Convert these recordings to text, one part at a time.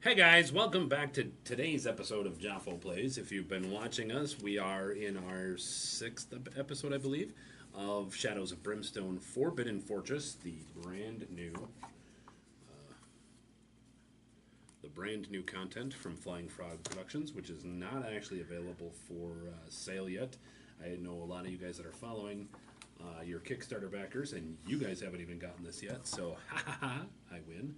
Hey guys, welcome back to today's episode of Jafo Plays. If you've been watching us, we are in our sixth episode, I believe, of Shadows of Brimstone Forbidden Fortress, the brand new content from Flying Frog Productions, which is not actually available for sale yet. I know a lot of you guys that are following your Kickstarter backers, and you guys haven't even gotten this yet, so ha ha ha, I win.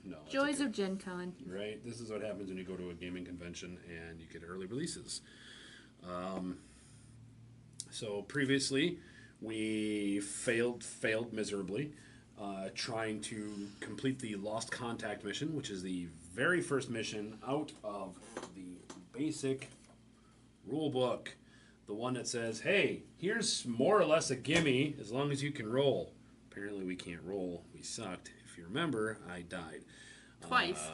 No, Joys okay. of Gen Con. Right? This is what happens when you go to a gaming convention and you get early releases. So previously, we failed miserably trying to complete the Lost Contact mission, which is the very first mission out of the basic rule book. The one that says, hey, here's more or less a gimme as long as you can roll. Apparently we can't roll. We sucked. If you remember, I died. Twice.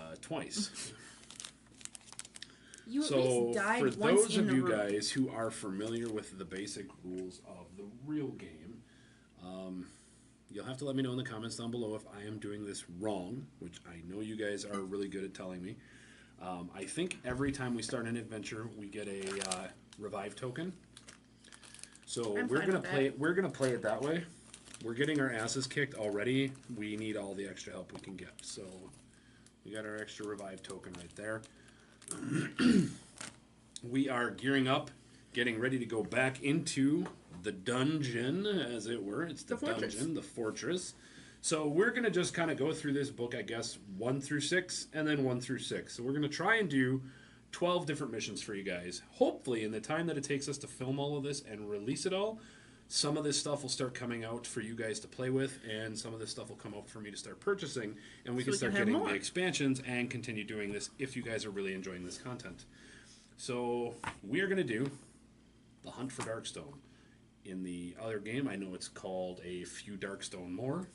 You at So, least died for once those in of the you room. guys who are familiar with the basic rules of the real game, you'll have to let me know in the comments down below if I am doing this wrong, which I know you guys are really good at telling me. I think every time we start an adventure, we get a revive token. So I'm we're fine gonna with play that. it. We're gonna play it that way. We're getting our asses kicked already. We need all the extra help we can get. So we got our extra revive token right there. We are gearing up, getting ready to go back into the dungeon, as it were. It's the fortress. dungeon, the fortress. So we're going to just kind of go through this book, I guess, 1 through 6, and then 1 through 6. So we're going to try and do 12 different missions for you guys. Hopefully, in the time that it takes us to film all of this and release it all, some of this stuff will start coming out for you guys to play with, and some of this stuff will come out for me to start purchasing, and we can start have getting more. the expansions and continue doing this if you guys are really enjoying this content. So we are going to do the Hunt for Darkstone. In the other game, I know it's called A Few Darkstone More.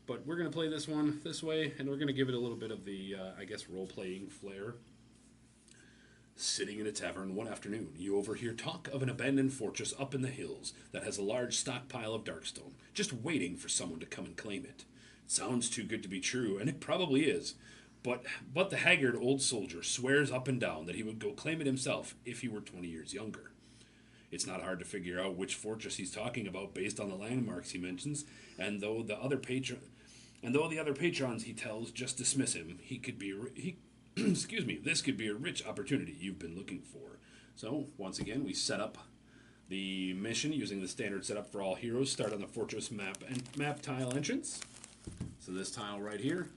But we're going to play this one this way, and we're going to give it a little bit of the, I guess, role-playing flair. Sitting in a tavern one afternoon, you overhear talk of an abandoned fortress up in the hills that has a large stockpile of Darkstone, just waiting for someone to come and claim it. It sounds too good to be true, and it probably is. But the haggard old soldier swears up and down that he would go claim it himself if he were 20 years younger. It's not hard to figure out which fortress he's talking about based on the landmarks he mentions, and though the other patrons he tells just dismiss him, excuse me, this could be a rich opportunity you've been looking for. So, once again, we set up the mission using the standard setup for all heroes. Start on the fortress map and map tile entrance. So this tile right here,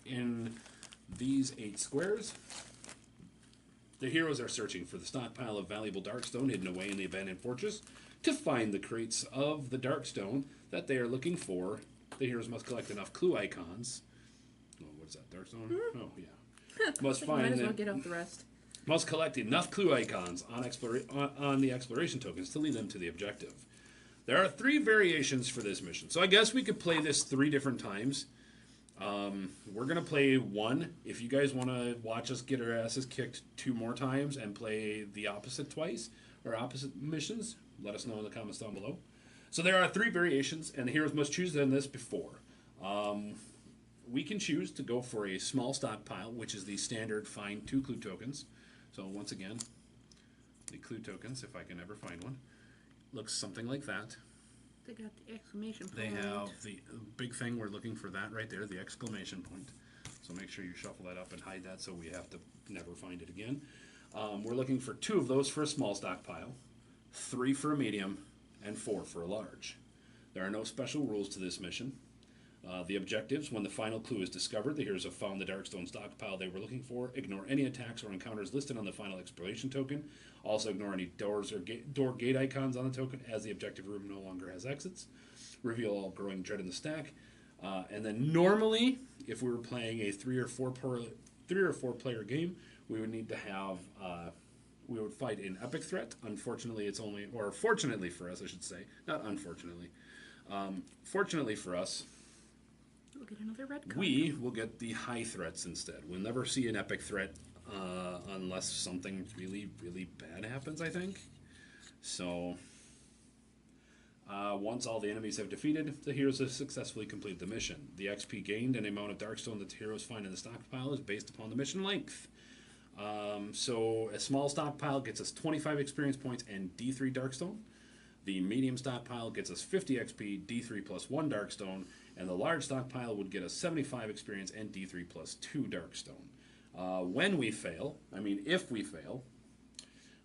in these 8 squares, the heroes are searching for the stockpile of valuable Darkstone hidden away in the abandoned fortress. To find the crates of the Darkstone that they are looking for, the heroes must collect enough clue icons. Oh, what is that, Darkstone? Oh, yeah. Must Might find as well them. get off the rest. Must collect enough clue icons on the exploration tokens to lead them to the objective. There are 3 variations for this mission, so I guess we could play this 3 different times. We're going to play 1. If you guys want to watch us get our asses kicked 2 more times and play the opposite twice, or opposite missions, let us know in the comments down below. So there are 3 variations, and the heroes must choose them this before. We can choose to go for a small stockpile, which is the standard find 2 clue tokens. So once again, the clue tokens, if I can ever find one, looks something like that. They got the exclamation point. They have the big thing, we're looking for that right there, the exclamation point. So make sure you shuffle that up and hide that so we have to never find it again. We're looking for 2 of those for a small stockpile, 3 for a medium, and 4 for a large. There are no special rules to this mission. The objectives: when the final clue is discovered, the heroes have found the Darkstone stockpile they were looking for. Ignore any attacks or encounters listed on the final exploration token. Also ignore any doors or door gate icons on the token, as the objective room no longer has exits. Reveal all growing dread in the stack. And then normally, if we were playing a 3 or 4 player game, we would need to have we would fight an epic threat. Unfortunately, it's only, or fortunately for us, I should say, not unfortunately. Fortunately for us, We'll get another red card. we will get the high threats instead. We'll never see an epic threat unless something really, really bad happens, I think. So Once all the enemies have defeated, the heroes have successfully completed the mission. The XP gained and the amount of Darkstone that the heroes find in the stockpile is based upon the mission length. So a small stockpile gets us 25 experience points and D3 Darkstone. The medium stockpile gets us 50 XP, D3 plus 1 Darkstone, and the large stockpile would get us 75 experience and D3 plus 2 Darkstone. When we fail, if we fail,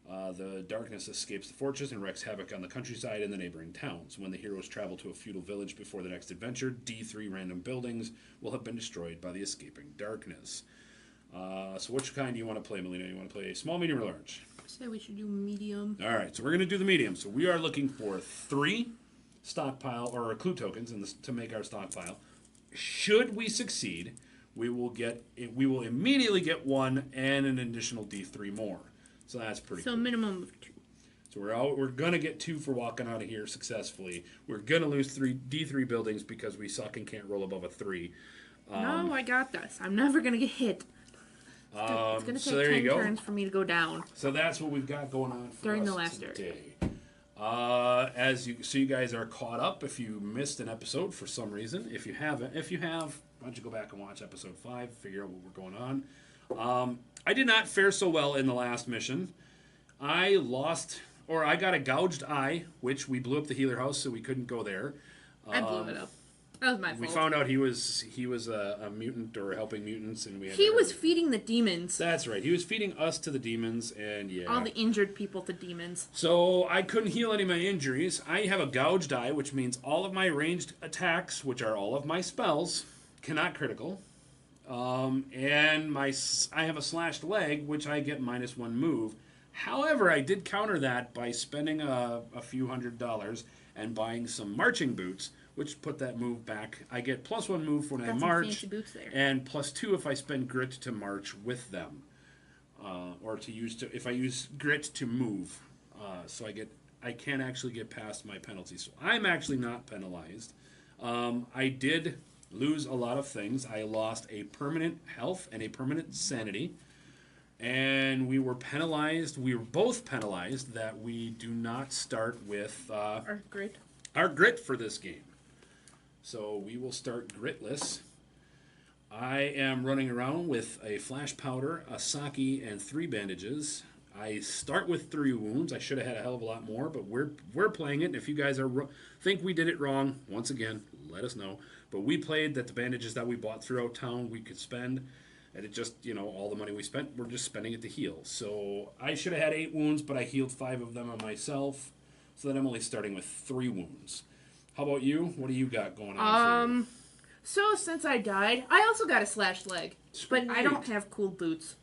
the darkness escapes the fortress and wreaks havoc on the countryside and the neighboring towns. When the heroes travel to a feudal village before the next adventure, D3 random buildings will have been destroyed by the escaping darkness. So which kind do you want to play, Melina? You want to play small, medium, or large? Say we should do medium. All right, so we're going to do the medium. So we are looking for 3 stockpile or clue tokens to make our stockpile. Should we succeed, we will immediately get 1 and an additional D3 more. So that's pretty cool. So minimum of 2. So we're going to get 2 for walking out of here successfully. We're going to lose 3 D3 buildings because we suck and can't roll above a 3. No, I got this. I'm never going to get hit. It's going to take 10 turns for me to go down. So that's what we've got going on for during us the last today. You guys are caught up if you missed an episode for some reason. If you have, why don't you go back and watch episode 5, figure out what we're going on. I did not fare so well in the last mission. I got a gouged eye, which we blew up the healer house, so we couldn't go there. I blew it up. That was my fault. We found out he was a mutant or helping mutants, and he was feeding the demons. That's right. He was feeding us to the demons, and yeah, all the injured people to demons. So I couldn't heal any of my injuries. I have a gouged eye, which means all of my ranged attacks, which are all of my spells, cannot critical. And I have a slashed leg, which I get -1 move. However, I did counter that by spending a few $100s and buying some marching boots, which put that move back. I get +1 move when I march, and +2 if I spend grit to march with them, or if I use grit to move. So I can actually get past my penalty. So I'm actually not penalized. I did lose a lot of things. I lost a permanent health and a permanent sanity. And we were penalized. We were both penalized that we do not start with our grit for this game. So we will start gritless. I am running around with a flash powder, a sake, and 3 bandages. I start with 3 wounds. I should have had a hell of a lot more, but we're playing it. And if you guys think we did it wrong, once again, let us know. But we played that the bandages that we bought throughout town we could spend, and it just, all the money we spent, we're just spending it to heal. So I should have had 8 wounds, but I healed 5 of them on myself, so that I'm only starting with 3 wounds. How about you? What do you got going on for you? So since I died, I also got a slashed leg. Sweet. But I don't have cool boots,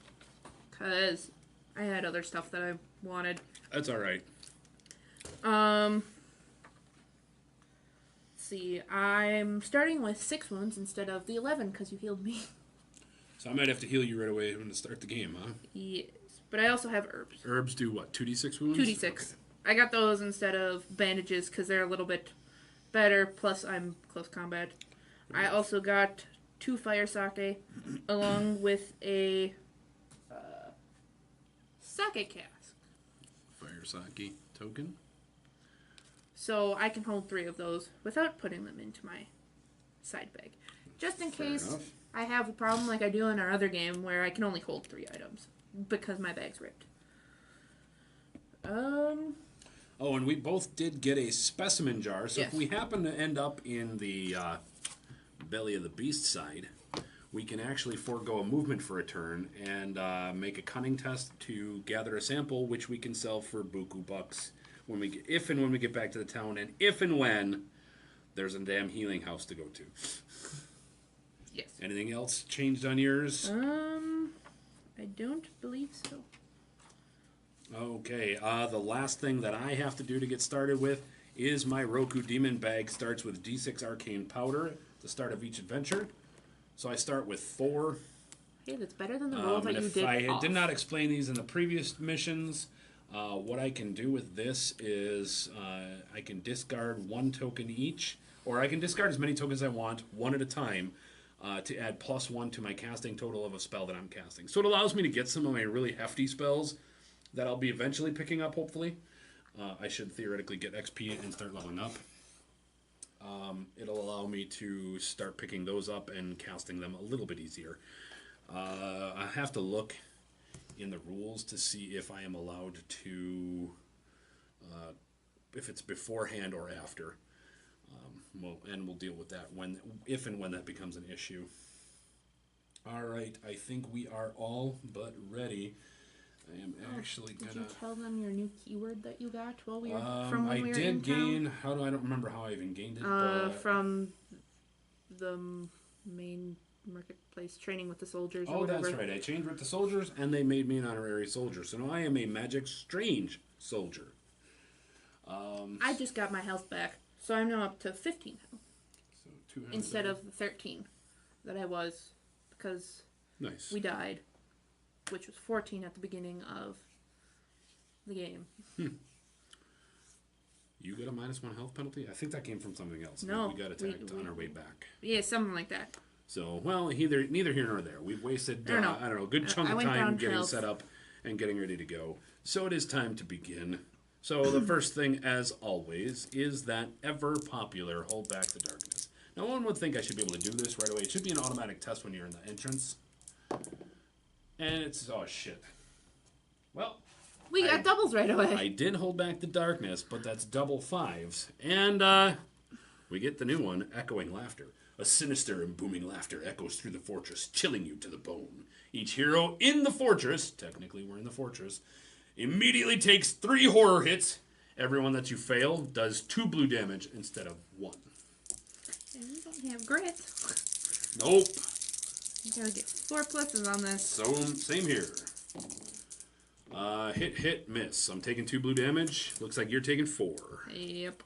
because I had other stuff that I wanted. That's all right. See, I'm starting with 6 wounds instead of the 11 because you healed me. So I might have to heal you right away when to start the game, huh? Yes, but I also have herbs. Herbs do what? 2d6 wounds? 2d6. Okay. I got those instead of bandages because they're a little bit better. Plus, I'm close combat. I also got 2 fire sake along with a sake cask. Fire sake token. So I can hold 3 of those without putting them into my side bag. Just in case I have a problem like I do in our other game where I can only hold 3 items because my bag's ripped. Oh, and we both did get a specimen jar, so yes. If we happen to end up in the belly of the beast side, we can actually forego a movement for a turn and make a cunning test to gather a sample, which we can sell for buku bucks when we get back to the town, and if and when there's a damn healing house to go to. Yes. Anything else changed on yours? I don't believe so. Okay, the last thing that I have to do to get started with is my Roku Demon Bag starts with D6 Arcane Powder at the start of each adventure. So I start with 4. Hey, that's better than the roll that you did. I did not explain these in the previous missions. What I can do with this is I can discard 1 token each, or I can discard as many tokens as I want, 1 at a time, to add +1 to my casting total of a spell that I'm casting. So it allows me to get some of my really hefty spells that I'll be eventually picking up, hopefully. I should theoretically get XP and start leveling up. It'll allow me to start picking those up and casting them a little bit easier. I have to look in the rules to see if I am allowed to, if it's beforehand or after. And we'll deal with that if and when that becomes an issue. All right, I think we are all but ready. I am actually gonna. Did you tell them your new keyword that you got while we were from when we were in I did gain. town? I don't remember how I even gained it. But From the main marketplace, training with the soldiers. Or whatever. That's right. I trained with the soldiers, and they made me an honorary soldier. So now I am a magic strange soldier. I just got my health back, so I'm now up to 15 health. So 200 instead of the 13 that I was, because we died, which was 14 at the beginning of the game. You got a -1 health penalty? I think that came from something else. No. We got attacked on our way back. Yeah, something like that. So, well, neither here nor there. We've wasted, I don't know, a good chunk of time getting set up and getting ready to go. So it is time to begin. So the first thing, as always, is that ever-popular Hold Back the Darkness. Now, one would think I should be able to do this right away. It should be an automatic test when you're in the entrance. And it's, oh, shit. Well... We got doubles right away. I did hold back the darkness, but that's double 5s. And we get the new one, Echoing Laughter. A sinister and booming laughter echoes through the fortress, chilling you to the bone. Each hero in the fortress, technically we're in the fortress, immediately takes 3 horror hits. Everyone that you fail does 2 blue damage instead of 1. And we don't have grit. Nope. You gotta get 4 pluses on this. So, same here. Hit, miss. I'm taking 2 blue damage. Looks like you're taking 4. Yep.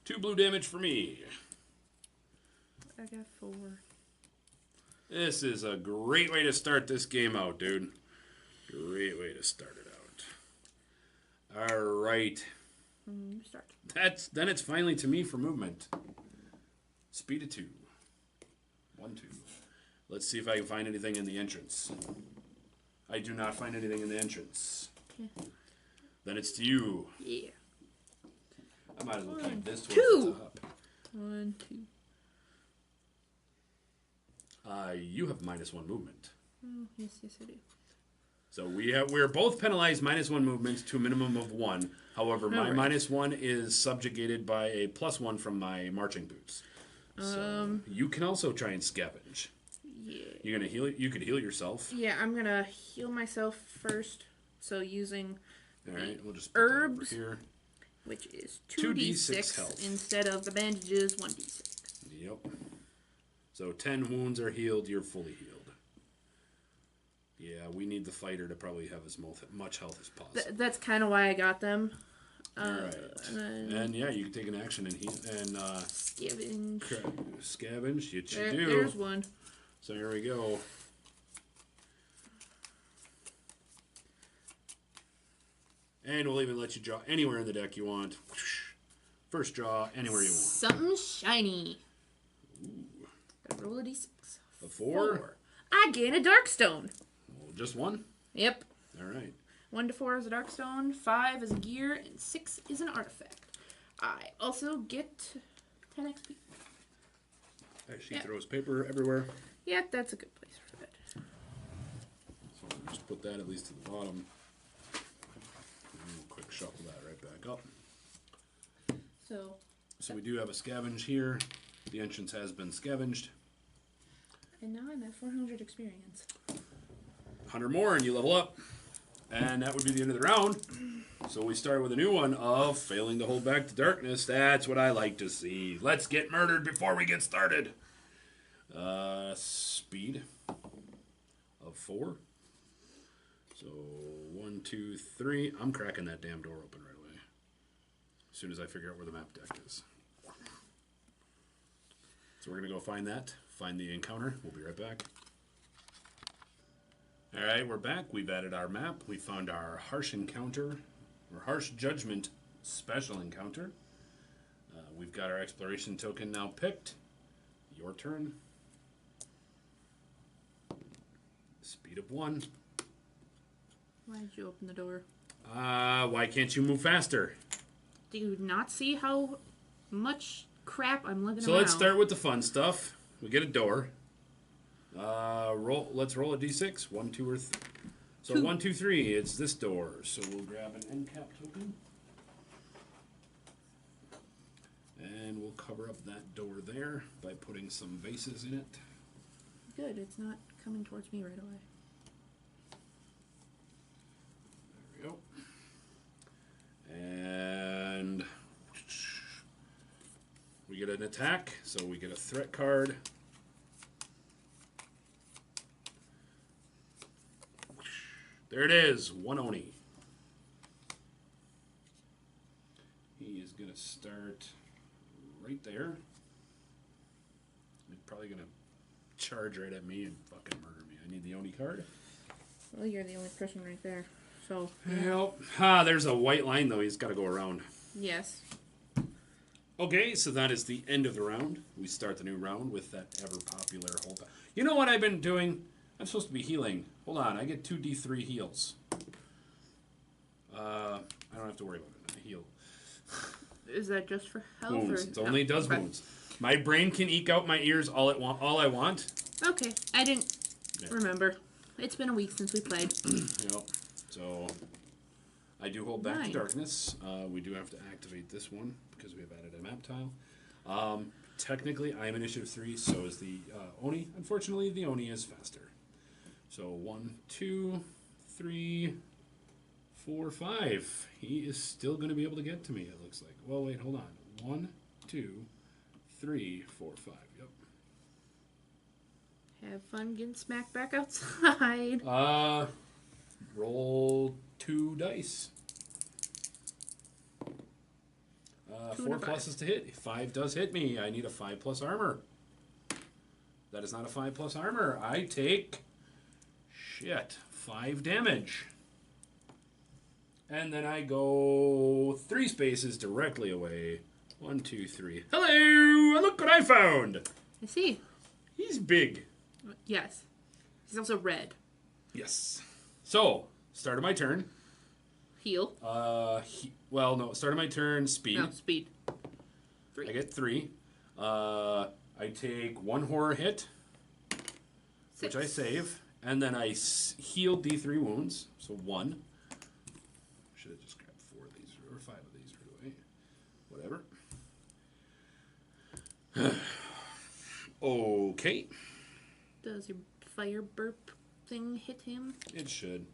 2 blue damage for me. I got 4. This is a great way to start this game out, dude. Great way to start it out. All right. Start. Then it's finally to me for movement. Speed of 2. 1, 2. Let's see if I can find anything in the entrance. I do not find anything in the entrance. Okay. Then it's to you. Yeah. I might as well keep this towards 2. the top. 1, 2. You have -1 movement. Oh, yes, I do. So we're both penalized -1 movement to a minimum of 1. However, my -1 is subjugated by a +1 from my marching boots. So you can also try and scavenge. Yeah. You're gonna heal. You could heal yourself. Yeah, I'm gonna heal myself first. So using all right, we'll just put herbs that over here, which is 2d6 health instead of the bandages 1d6. Yep. So 10 wounds are healed. You're fully healed. Yeah, we need the fighter to probably have as much health as possible. That's kind of why I got them. All right. And yeah, you can take an action and heal and scavenge. Scavenge. You do. There's one. So here we go. And we'll even let you draw anywhere in the deck you want. First draw anywhere you want. Something shiny. Ooh. Gotta roll a d6. A 4. I gain a Darkstone. Well, just 1? Yep. All right. 1 to 4 is a Darkstone, 5 is a gear, and 6 is an artifact. I also get 10 XP. She throws paper everywhere. Yeah, that's a good place for that. So we'll just put that at least to the bottom. And we'll quick shuffle that right back up. So we do have a scavenge here. The entrance has been scavenged. And now I'm at 400 experience. 100 more and you level up. And that would be the end of the round. So we start with a new one of failing to hold back the darkness. That's what I like to see. Let's get murdered before we get started. Speed of 4. So 1, 2, 3. I'm cracking that damn door open right away. As soon as I figure out where the map deck is. So we're going to go find that. Find the encounter. We'll be right back. Alright, we're back. We've added our map. We found our harsh encounter, or harsh judgment special encounter. We've got our exploration token now picked. Your turn. Speed of 1. Why did you open the door? Why can't you move faster? Do you not see how much crap I'm looking So around? let's start with the fun stuff. We get a door. Let's roll a d6. 1, 2, or 3. So 2. 1, 2, 3. It's this door. So we'll grab an end cap token. And we'll cover up that door there by putting some vases in it. Good, it's not coming towards me right away. There we go. And we get an attack, so we get a threat card. There it is, 1 Oni. He is going to start right there. He's probably going to charge right at me and fucking murder me. I need the Oni card. Well, you're the only person right there. So. Yep. There's a white line, though. He's got to go around. Yes. Okay, so that is the end of the round. We start the new round with that ever-popular hold. You know what I've been doing? I'm supposed to be healing. Hold on, I get 2 D3 heals. I don't have to worry about it. I heal. Is that just for health? Wounds. Or? It only does wounds. My brain can eke out my ears all I want. Okay, I didn't remember. It's been a week since we played. Yep. So I do hold back to darkness. We do have to activate this one because we have added a map tile. Technically, I am initiative 3, so is the Oni. Unfortunately, the Oni is faster. So 1, 2, 3, 4, 5. He is still going to be able to get to me, it looks like. Well, wait, hold on. 1, 2, 3, 4, 5. Yep. Have fun getting smacked back outside. Roll 2 dice. 4 pluses to hit. 5 does hit me. I need a 5 plus armor. That is not a 5 plus armor. I take 5 damage. And then I go 3 spaces directly away. 1, 2, 3. Hello! Look what I found! I see. He's big. Yes. He's also red. Yes. So, start of my turn. Heal. Well, no. Start of my turn. Speed. No, speed. 3. I get 3. I take 1 horror hit, 6. which I save, and then I heal D3 wounds. So 1. Should have just grabbed 4 of these or 5 of these right away. Whatever. Okay. Does your fire burp thing hit him? It should.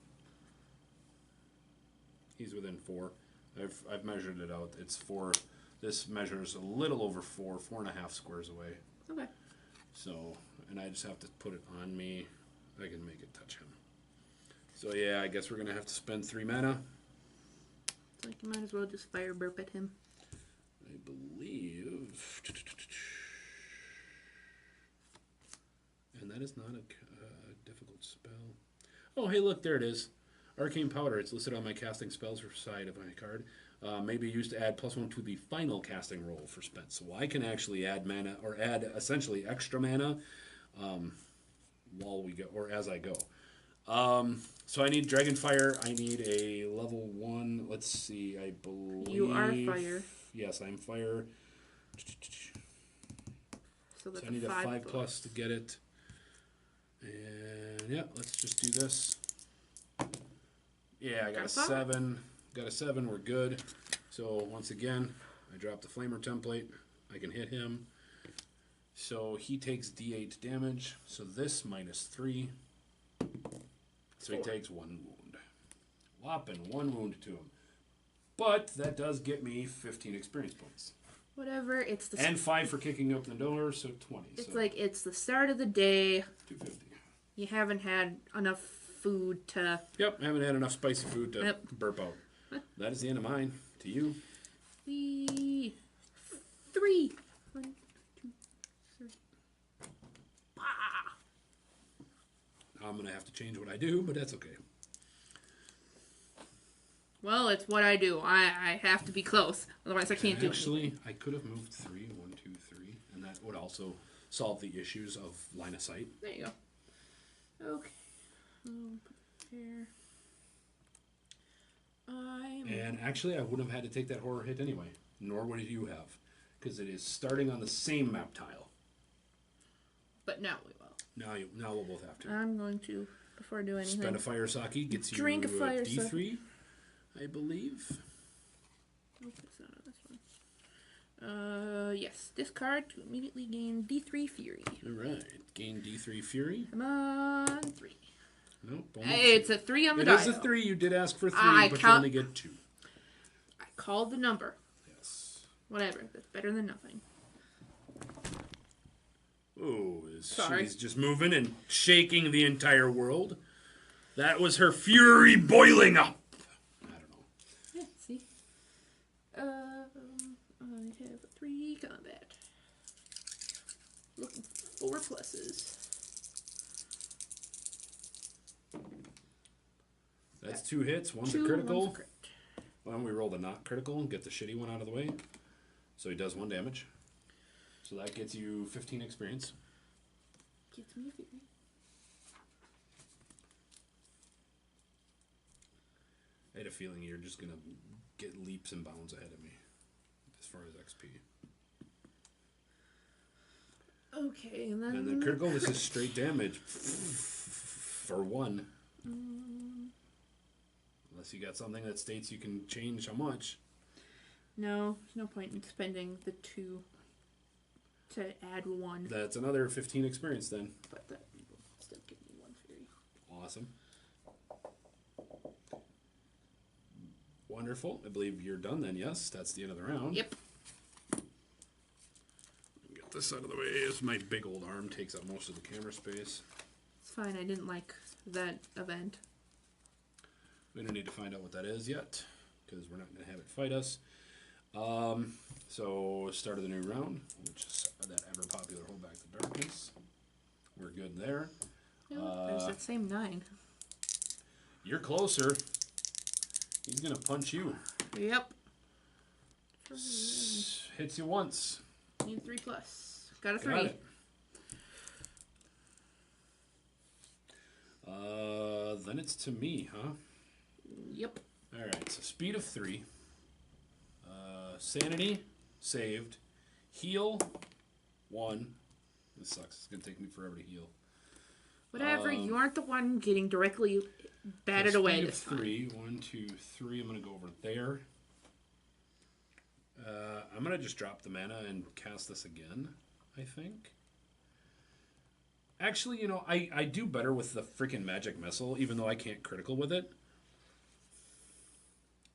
He's within 4. I've measured it out. It's 4. This measures a little over 4.5 squares away. Okay. So, and I just have to put it on me. I can make it touch him. So yeah, I guess we're gonna have to spend 3 mana. It's like you might as well just fire burp at him. I believe. And that is not a difficult spell. Oh, hey, look, there it is. Arcane Powder. It's listed on my casting spells side of my card. May be used to add +1 to the final casting roll for spells. So I can actually add mana, or add essentially extra mana while we go, or as I go. So I need Dragonfire. I need a level 1. Let's see. I believe You are fire. Yes, I'm fire. So that's I need a 5 plus. plus to get it. And yeah, let's just do this. Yeah, I got a 7. Got a 7. We're good. So once again, I drop the Flamer template. I can hit him. So he takes D8 damage. So this minus 3. So 4. He takes 1 wound. Whopping 1 wound to him. But that does get me 15 experience points. Whatever. It's the and 5 for kicking open the door, so 20. It's like it's the start of the day. 250. You haven't had enough food to. Yep, I haven't had enough spicy food to burp out. That is the end of mine. To you. 3. 1, 2, 3. Bah! I'm gonna have to change what I do, but that's okay. Well, it's what I do. I have to be close, otherwise I can't do it. Actually, I could have moved 3, 1, 2, 3, and that would also solve the issues of line of sight. There you go. Okay. Put it here. And actually, I wouldn't have had to take that horror hit anyway. Nor would you have. Because it is starting on the same map tile. But now we will. Now we'll both have to. I'm going to, before I do anything... Spend a fire sake. Gets you drink a fire D3, sake. I believe. Nope, it's not on this one. Yes. Discard to immediately gain D3 Fury. Alright. Gain D3 Fury. Come on, 3. Nope. Hey, it's a 3 on the dial. It is a 3. You did ask for 3, but you only get 2. I called the number. Yes. Whatever. That's better than nothing. Oh, Sorry. she's just moving and shaking the entire world. That was her fury boiling up. I don't know. Yeah, see? I have 3 combat. Looking for 4 pluses. That's 2 hits. One's a critical. Why don't we roll the not critical and get the shitty one out of the way? So he does 1 damage. So that gets you 15 experience. Gets me a fury. I had a feeling you're just going to get leaps and bounds ahead of me as far as XP. Okay, and then... And the critical, this is straight damage for 1. Unless you got something that states you can change how much. No, there's no point in spending the 2 to add 1. That's another 15 experience then. But that will still give me 1 fury. Awesome. Wonderful. I believe you're done then, yes? That's the end of the round. Yep. Get this out of the way as my big old arm takes up most of the camera space. It's fine, I didn't like that event. We don't need to find out what that is yet, because we're not going to have it fight us. So, start of the new round, which is that ever-popular Hold Back the Darkness. We're good there. No, there's that same 9. You're closer. He's going to punch you. Yep. Hits you once. Need 3 plus. Got a 3. Got it. Then it's to me, huh? Yep. Alright, so speed of 3. Sanity, saved. Heal, 1. This sucks. It's going to take me forever to heal. Whatever, you aren't the one getting directly batted so away speed this of time. 3. 1, 2, 3. I'm going to go over there. I'm going to just drop the mana and cast this again, I think. Actually, you know, I do better with the freaking Magic Missile, even though I can't critical with it.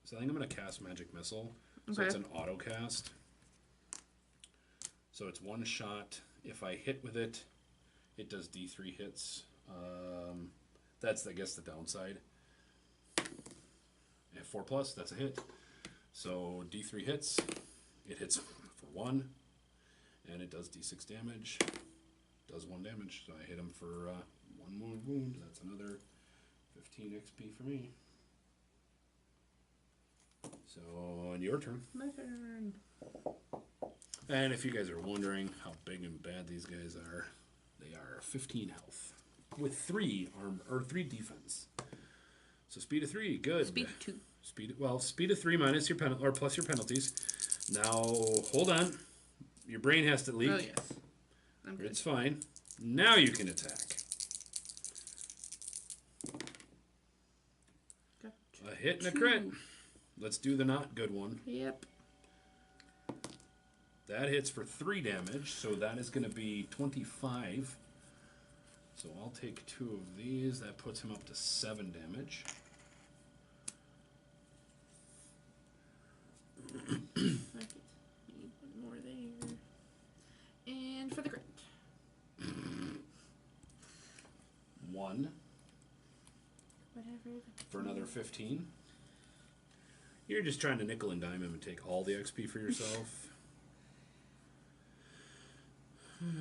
So I think I'm going to cast Magic Missile. So it's an auto cast. So it's 1 shot. If I hit with it, it does D3 hits. That's, I guess, the downside. At 4 plus, that's a hit. So D3 hits. It hits for 1. And it does D6 damage. Does 1 damage. So I hit him for 1 more wound. That's another 15 XP for me. So, on your turn. My turn. And if you guys are wondering how big and bad these guys are, they are 15 health with 3 arm or 3 defense. So speed of 3, good. Speed 2. Speed of 3 minus your penalty or plus your penalties. Now, hold on. Your brain has to leak. Oh yes, I'm good. It's fine. Now you can attack. Got A hit and a 2. crit. Let's do the not good one. Yep. That hits for 3 damage, so that is going to be 25. So I'll take 2 of these. That puts him up to 7 damage. Need 1 more there. And for the crit. 1 Whatever. for another 15. You're just trying to nickel and dime him and take all the XP for yourself. Where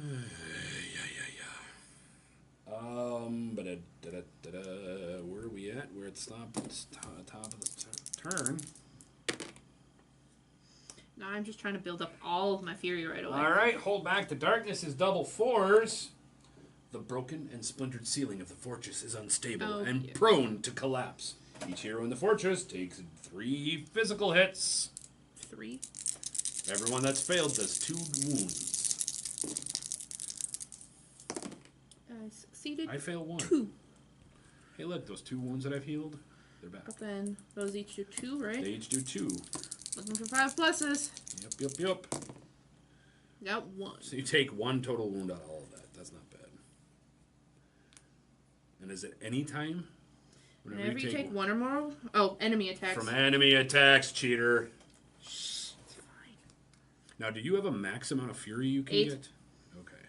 are we at? We're at the top of the turn. No, I'm just trying to build up all of my fury right away. All right, hold back. The darkness is double 4s. The broken and splintered ceiling of the fortress is unstable and prone to collapse. Each hero in the fortress takes 3 physical hits. 3. Everyone that's failed does 2 wounds. I succeeded. I fail 1. 2. Hey, look, those 2 wounds that I've healed, they're back. But then those each do 2, right? They each do 2. Looking for 5 pluses. Yep. Got 1. So you take 1 total wound out of all of that. That's not bad. And is it any time? Whenever you take 1 or more. Oh, enemy attacks. From enemy attacks, cheater. Shh, it's fine. Now, do you have a max amount of fury you can 8. get? Okay.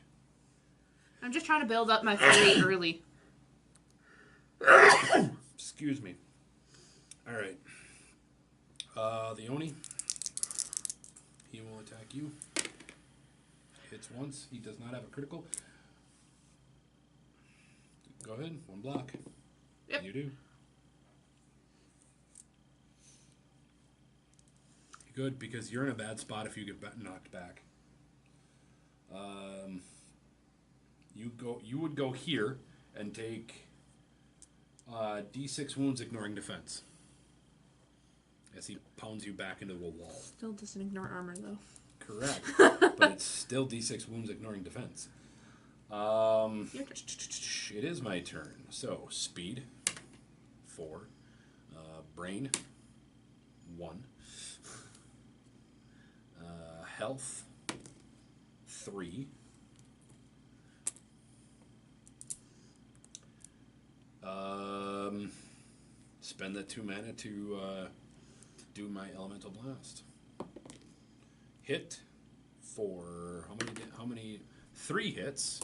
I'm just trying to build up my fury early. Excuse me. All right. The Oni. He will attack you. Hits once. He does not have a critical. Go ahead. 1 block. Yep. You do. Good, because you're in a bad spot if you get knocked back. You would go here and take D6 wounds, ignoring defense, as he pounds you back into a wall. Still doesn't ignore armor, though. Correct, but it's still D6 wounds, ignoring defense. Your turn. It is my turn. So speed, 4, brain, 1. Health, 3. Spend that 2 mana to do my elemental blast. Hit for how many? 3 hits,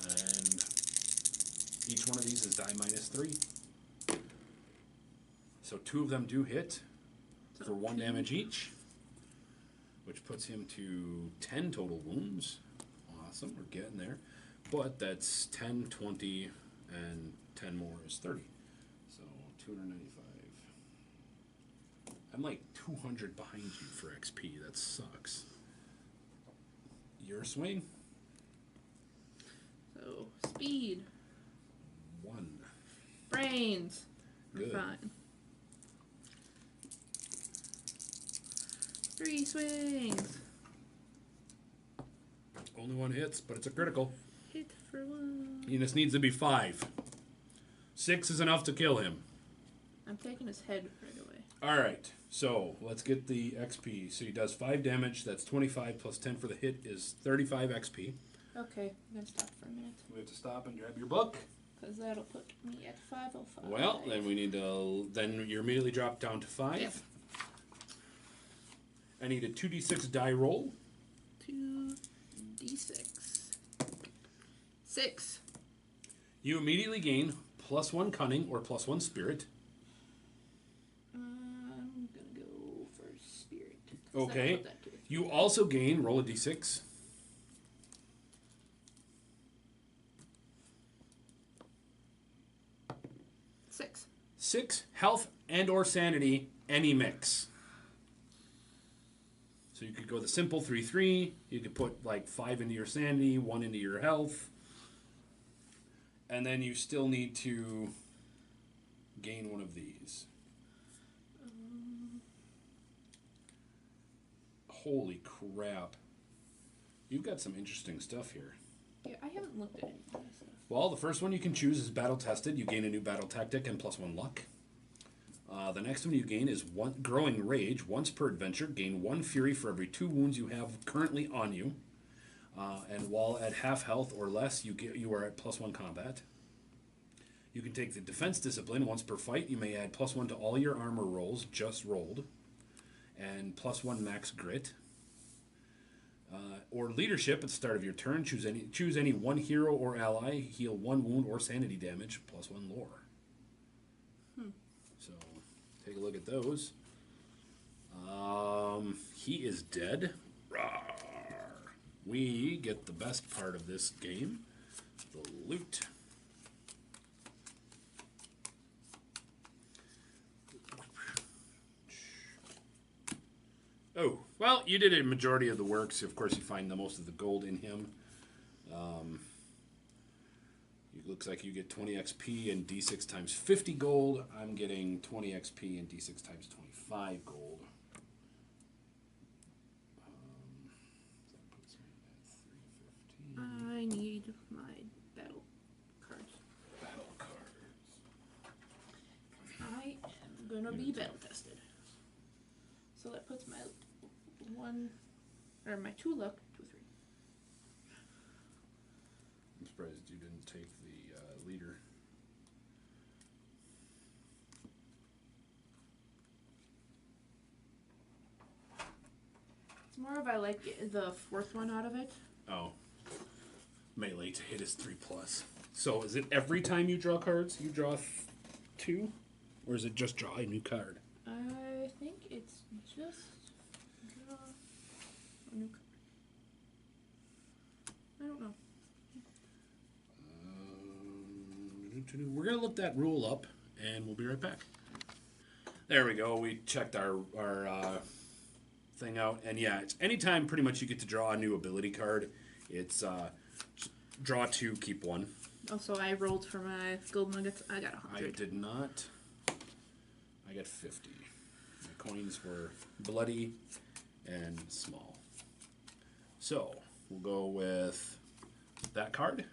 and each one of these is die -3. So 2 of them do hit for 1 damage each, which puts him to 10 total wounds. Awesome, we're getting there. But that's 10, 20, and 10 more is 30. So 295. I'm like 200 behind you for XP. That sucks. Your swing. So, speed. 1. Brains. Good. Fine. 3 swings. Only 1 hits, but it's a critical. Hit for 1. He just needs to be 5. 6 is enough to kill him. I'm taking his head right away. Alright, so let's get the XP. So he does 5 damage, that's 25 plus 10 for the hit is 35 XP. Okay, I'm going to stop for a minute. We have to stop and grab your book. Because that'll put me at 505. Well, then we need to, then you immediately drop down to 5. Yep. I need a 2d6 die roll. 2d6. 6. You immediately gain +1 cunning or +1 spirit. I'm going to go for spirit. Okay. You also gain, roll a d6. 6. 6 health and or sanity, any mix. So you could go the simple 3-3. You could put like 5 into your sanity, 1 into your health. And then you still need to gain one of these. Holy crap. You've got some interesting stuff here. Yeah, I haven't looked at any of this stuff. Well, the first one you can choose is Battle Tested. You gain a new battle tactic and +1 luck. The next one you gain is Growing Rage. Once per adventure, gain 1 fury for every 2 wounds you have currently on you. And while at half health or less, you are at +1 combat. You can take the Defense Discipline. Once per fight, you may add +1 to all your armor rolls just rolled. And +1 max grit. Or Leadership at the start of your turn. Choose any 1 hero or ally. Heal 1 wound or sanity damage. +1 lore. So, take a look at those. He is dead. Rawr. We get the best part of this game. The loot. Oh, well, you did a majority of the work, so of course you find the most of the gold in him. It looks like you get 20 XP and D6 times 50 gold. I'm getting 20 XP and D6 times 25 gold. That puts me at 315. I need my battle cards. Battle cards. I am gonna be battle tested. So that puts my my 2 luck to 3. I'm surprised you didn't take the leader. It's more of I like the 4th one out of it. Oh. Melee to hit is 3+. So is it every time you draw cards, you draw 2? Or is it just draw a new card? I think it's just draw a new card. I don't know. We're going to look that rule up, and we'll be right back. There we go. We checked our thing out. And yeah, it's anytime pretty much you get to draw a new ability card. It's draw 2, keep 1. Also, I rolled for my gold nuggets. I got 100. I did not. I got 50. My coins were bloody and small. So, we'll go with that card.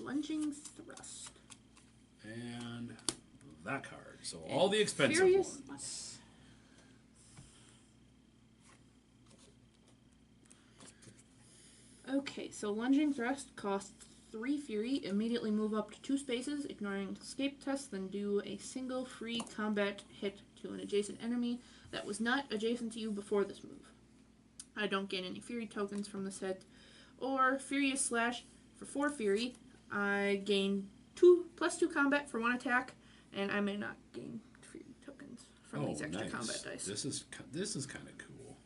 Lunging Thrust. And that card. So, all the expensive Furious ones. Okay, so Lunging Thrust costs 3 Fury. Immediately move up to 2 spaces, ignoring escape tests, then do a single free combat hit to an adjacent enemy that was not adjacent to you before this move. I don't gain any Fury tokens from this hit. Or Furious Slash for 4 Fury. I gain +2 combat for 1 attack, and I may not gain Fury tokens from these extra combat dice. This is kind of cool.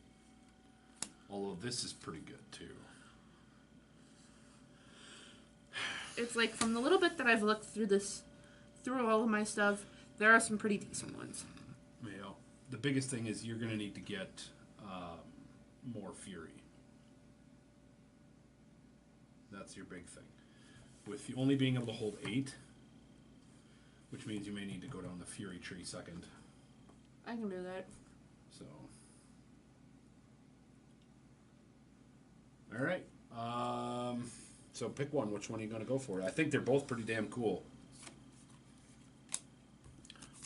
Although this is pretty good too. It's like, from the little bit that I've looked through all of my stuff, there are some pretty decent ones. You know, the biggest thing is you're going to need to get more Fury. That's your big thing. With only being able to hold 8, which means you may need to go down the Fury tree second. I can do that. So, all right. So pick one. Which one are you going to go for? I think they're both pretty damn cool.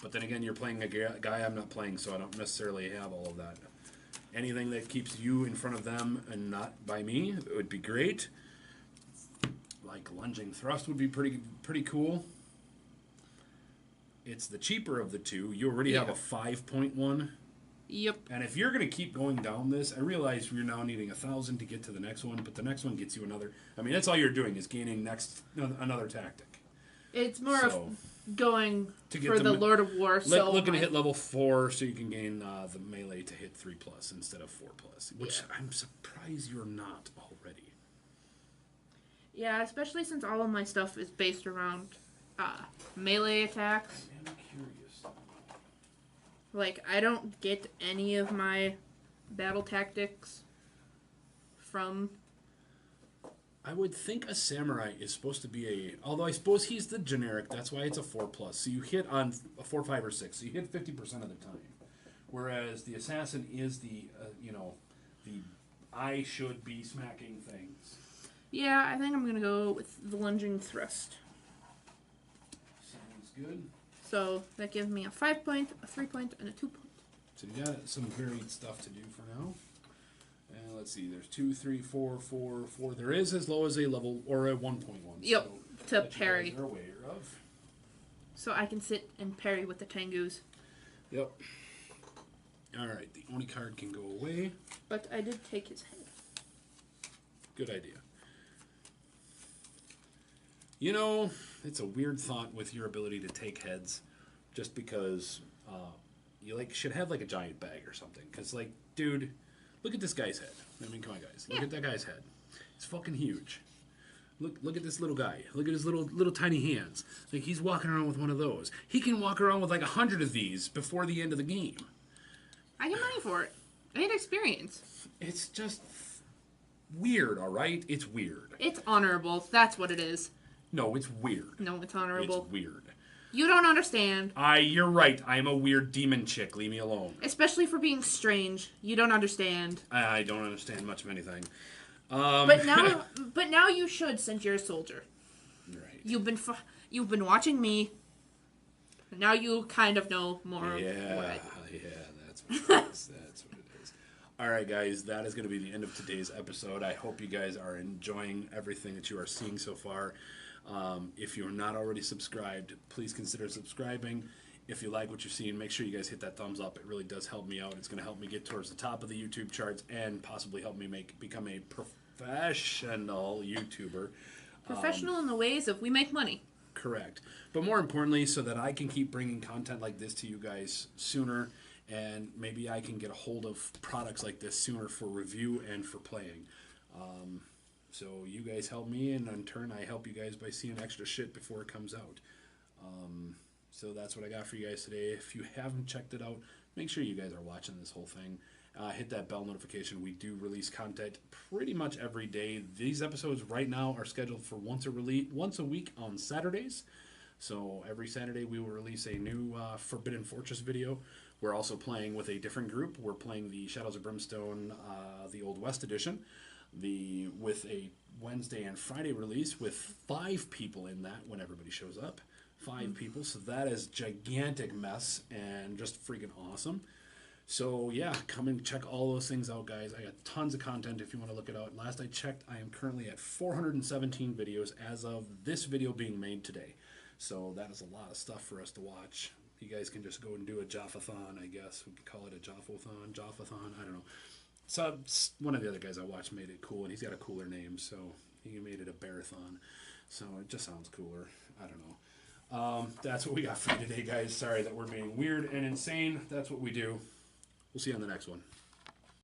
But then again, you're playing a guy I'm not playing, so I don't necessarily have all of that. Anything that keeps you in front of them and not by me would be great. Like Lunging Thrust would be pretty cool. It's the cheaper of the two. You already have a 5.1. Yep. And if you're going to keep going down this, I realize you're now needing 1,000 to get to the next one, but the next one gets you another. I mean, that's all you're doing is gaining another tactic. It's more of going for the Lord of War. Looking to hit level 4 so you can gain the melee to hit 3+ instead of 4+, which I'm surprised you're not already. Yeah, especially since all of my stuff is based around melee attacks. I'm curious. Like, I don't get any of my battle tactics from... I would think a samurai is supposed to be although I suppose he's the generic, that's why it's a 4+. So you hit on a 4, 5, or 6. So you hit 50% of the time. Whereas the assassin is the I should be smacking things. Yeah, I think I'm going to go with the Lunging Thrust. Sounds good. So that gives me a 5-point, a 3-point, and a 2-point. So you got some varied stuff to do for now. And let's see, there's 2, 3, 4, 4, 4. There is as low as a level or a 1.1. Yep, so to parry. You guys are aware of. So I can sit and parry with the Tengus. Yep. Alright, the Oni card can go away. But I did take his head. Good idea. You know, it's a weird thought with your ability to take heads, just because you should have a giant bag or something. Because dude, look at this guy's head. I mean, come on, guys, look at that guy's head. It's fucking huge. Look at this little guy. Look at his little tiny hands. He's walking around with one of those. He can walk around with 100 of these before the end of the game. I get money for it. I need experience. It's just weird, all right? It's weird. It's honorable. That's what it is. No, it's weird. No, it's honorable. It's weird. You don't understand. You're right. I'm a weird demon chick. Leave me alone. Especially for being strange. You don't understand. I don't understand much of anything. But now you should, since you're a soldier. Right. You've been watching me. Now you kind of know more. Yeah, that's what it is. That's what it is. All right, guys, that is going to be the end of today's episode. I hope you guys are enjoying everything that you are seeing so far. If you're not already subscribed, please consider subscribing. If you like what you're seeing, make sure you guys hit that thumbs up. It really does help me out. It's going to help me get towards the top of the YouTube charts and possibly help me become a professional YouTuber. Professional in the ways of we make money. Correct. But more importantly, so that I can keep bringing content like this to you guys sooner, and maybe I can get a hold of products like this sooner for review and for playing. So you guys help me, and in turn, I help you guys by seeing extra shit before it comes out. So that's what I got for you guys today. If you haven't checked it out, make sure you guys are watching this whole thing. Hit that bell notification. We do release content pretty much every day. These episodes right now are scheduled for once a week on Saturdays. So every Saturday we will release a new Forbidden Fortress video. We're also playing with a different group. We're playing the Shadows of Brimstone, the Old West edition, with a Wednesday and Friday release with 5 people in that when everybody shows up. 5 people. So that is gigantic mess and just freaking awesome. So yeah, come and check all those things out, guys. I got tons of content if you want to look it out. Last I checked, I am currently at 417 videos as of this video being made today. So that is a lot of stuff for us to watch. You guys can just go and do a Jafathon, I guess. We could call it a Jafathon, I don't know. So one of the other guys I watched made it cool, and he's got a cooler name, so he made it a Bearathon. So it just sounds cooler. I don't know. That's what we got for you today, guys. Sorry that we're being weird and insane. That's what we do. We'll see you on the next one.